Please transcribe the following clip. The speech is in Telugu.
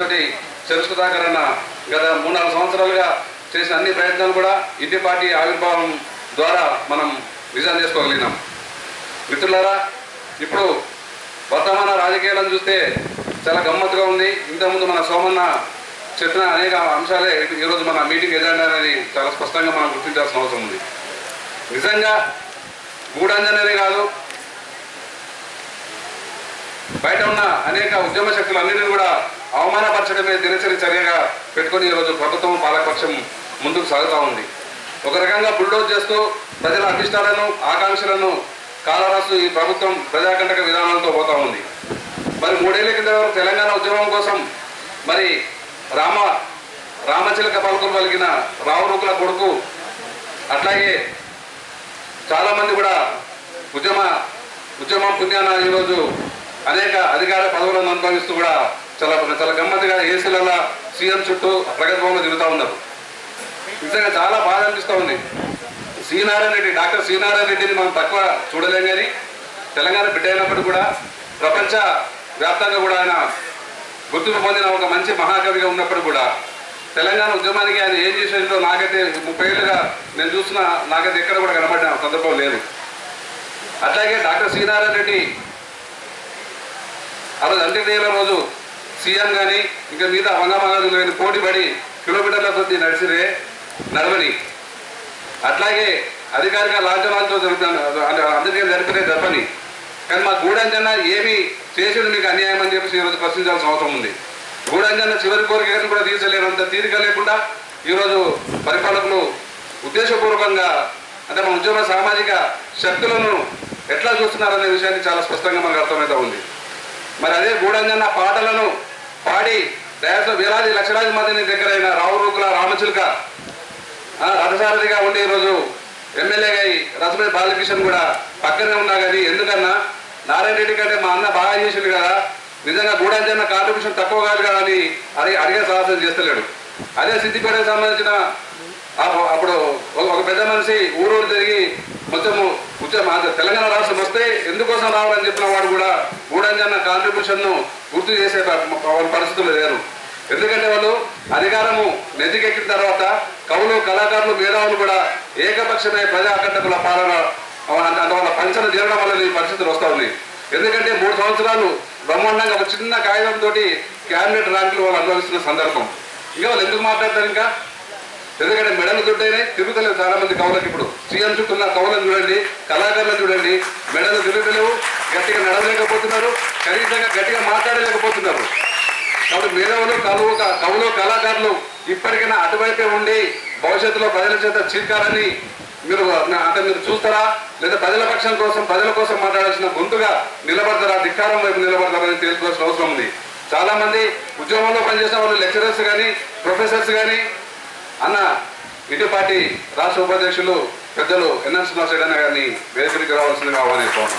చెరుకు సుధాకర్ అన్న గత 3-4 సంవత్సరాలుగా చేసిన అన్ని ప్రయత్నాలు కూడా ఇంటి పార్టీ ఆవిర్భావం ద్వారా మనం నిజం చేసుకోగలిగినాం. మిత్రులారా, ఇప్పుడు వర్తమాన రాజకీయాలను చూస్తే చాలా గమ్మత్తుగా ఉంది. ఇంతకుముందు మన సోమన్న చెప్పిన అనేక అంశాలే ఈరోజు మన మీటింగ్ ఎజెండా అనేది చాలా స్పష్టంగా మనం గుర్తించాల్సిన అవసరం ఉంది. నిజంగా గూఢంజనేది కాదు, బయట ఉన్న అనేక ఉద్యమ శక్తులన్నింటినీ కూడా అవమానపరచడమే దినచరి చర్యగా పెట్టుకుని ఈరోజు ప్రభుత్వం పాలకపక్షం ముందుకు సాగుతూ ఉంది. ఒక రకంగా బుల్డోజ్ చేస్తూ ప్రజల అభిష్టాలను ఆకాంక్షలను కాలరాస్తూ ఈ ప్రభుత్వం ప్రజాకంటక విధానాలతో పోతూ ఉంది. మరి 3 ఏళ్ల కింద తెలంగాణ ఉద్యమం కోసం మరి రామచిలక పలుకులు పలికిన రావురుకుల కొడుకు, అట్లాగే చాలామంది కూడా ఉద్యమం పుణ్యాన ఈరోజు అనేక అధికార పదవులను అనుభవిస్తూ కూడా చాలా చాలా గమ్మత్తుగా ఏసీలలో సీఎం చుట్టూ ప్రగతి భవన్లో తిరుగుతూ ఉన్నారు. నిజంగా చాలా బాధ అనిపిస్తూ ఉంది. డాక్టర్ సి నారాయణ రెడ్డిని మనం తక్కువ చూడలేం, కానీ తెలంగాణ బిడ్డ అయినప్పుడు కూడా ప్రపంచ వ్యాప్తంగా కూడా ఆయన గుర్తింపు పొందిన ఒక మంచి మహాకవిగా ఉన్నప్పుడు కూడా తెలంగాణ ఉద్యమానికి ఆయన ఏం చేసేదో నాకైతే 30 ఏళ్ళుగా నేను చూస్తున్నా, నాకైతే ఎక్కడ కూడా కనబడిన సందర్భం లేదు. అట్లాగే డాక్టర్ సి నారాయణ రెడ్డి ఆ రోజు అంత్యక్రియల రోజు సీఎం కానీ ఇంకా మిగతా వంగమగాదులు కానీ పోటీపడి కిలోమీటర్ల కొద్ది నడవని, అట్లాగే అధికారిక లాంఛనాలతో అంత్యక్రియలు జరపని, కానీ మా గూఢంజన్న ఏమి చేసిండు మీకు అన్యాయం అని చెప్పేసి ఈరోజు ప్రశ్నించాల్సిన అవసరం ఉంది. గూఢంజన్న చివరి కోరికను కూడా తీర్చలేనంత తీరిక లేకుండా ఈరోజు పరిపాలకులు ఉద్దేశపూర్వకంగా అంటే మన ఉద్యమ సామాజిక శక్తులను ఎట్లా చూస్తున్నారనే విషయాన్ని చాలా స్పష్టంగా మనకు అర్థమవుతూ ఉంది. మరి అదే గూఢంజన్న పాటలను పాడి వేలాది లక్షలాది మందిని దగ్గరైన రావురుకుల రామచిలక రథసారథిగా ఉండి ఈరోజు ఎమ్మెల్యేగా రసమేధ బాలకిషన్ కూడా పక్కనే ఉన్నా కానీ ఎందుకన్నా నారాయణ రెడ్డి కంటే మా అన్న బాగా చేసిండు కదా, నిజంగా గూఢంజన్న కాంట్రిబ్యూషన్ తక్కువ కాదు కదా అని అడిగే సాహసం చేస్తలేడు. అదే సిద్దిపేటకు సంబంధించిన అప్పుడు ఒక పెద్ద మనిషి ఊరు తిరిగి మొత్తము తెలంగాణ రాష్ట్రం వస్తే ఎందుకోసం రావాలని చెప్పిన వాడు కూడా గూఢంజన్న కాంట్రిబ్యూషన్ను గుర్తు చేసే పరిస్థితులు లేరు. ఎందుకంటే వాళ్ళు అధికారము నెత్తికెక్కిన తర్వాత కవులు, కళాకారులు, మేధావులు కూడా ఏకపక్షమే ప్రజా అకంటకుల పాలన వాళ్ళ పంచన చేరడం వల్ల ఈ పరిస్థితులు వస్తూ ఉన్నాయి. ఎందుకంటే 3 సంవత్సరాలు బ్రహ్మాండంగా ఒక చిన్న కాగితంతో క్యాబినెట్ ర్యాంకులు వాళ్ళు అనుభవిస్తున్న సందర్భం. ఇంకా వాళ్ళు ఎందుకు మాట్లాడతారు? ఇంకా ఎందుకంటే మెడలు దుడ్డైనాయి, తిరుగుతలేవు చాలా మంది కవులకు. ఇప్పుడు సీఎం చుట్టూ ఉన్న కవులను చూడండి, కళాకారులను చూడండి, మెడలు తిరుగుతలేవు, గట్టిగా నడవలేకపోతున్నారు, కనీసంగా గట్టిగా మాట్లాడలేకపోతున్నారు. కాబట్టి మేధావులు, కవులు, కళాకారులు ఇప్పటికైనా అటువైపే ఉండి భవిష్యత్తులో ప్రజల చేత చీల్కాలని మీరు చూస్తారా, లేదా ప్రజల పక్షం కోసం ప్రజల కోసం మాట్లాడాల్సిన గొంతుగా నిలబడతారా, ధిక్కారం వైపు నిలబడతారని తెలుసుకోవాల్సిన అవసరం ఉంది. చాలా మంది ఉద్యోగంలో పనిచేసిన వాళ్ళు లెక్చరర్స్ కానీ ప్రొఫెసర్స్ కానీ అన్న ఇంటి పార్టీ రాష్ట్ర ఉపాధ్యక్షులు పెద్దలు ఎన్ఎన్ శ్రీనివాసరెడ్డి గారిని వేదికకి రావాల్సిందిగా ఆహ్వానిస్తున్నాను.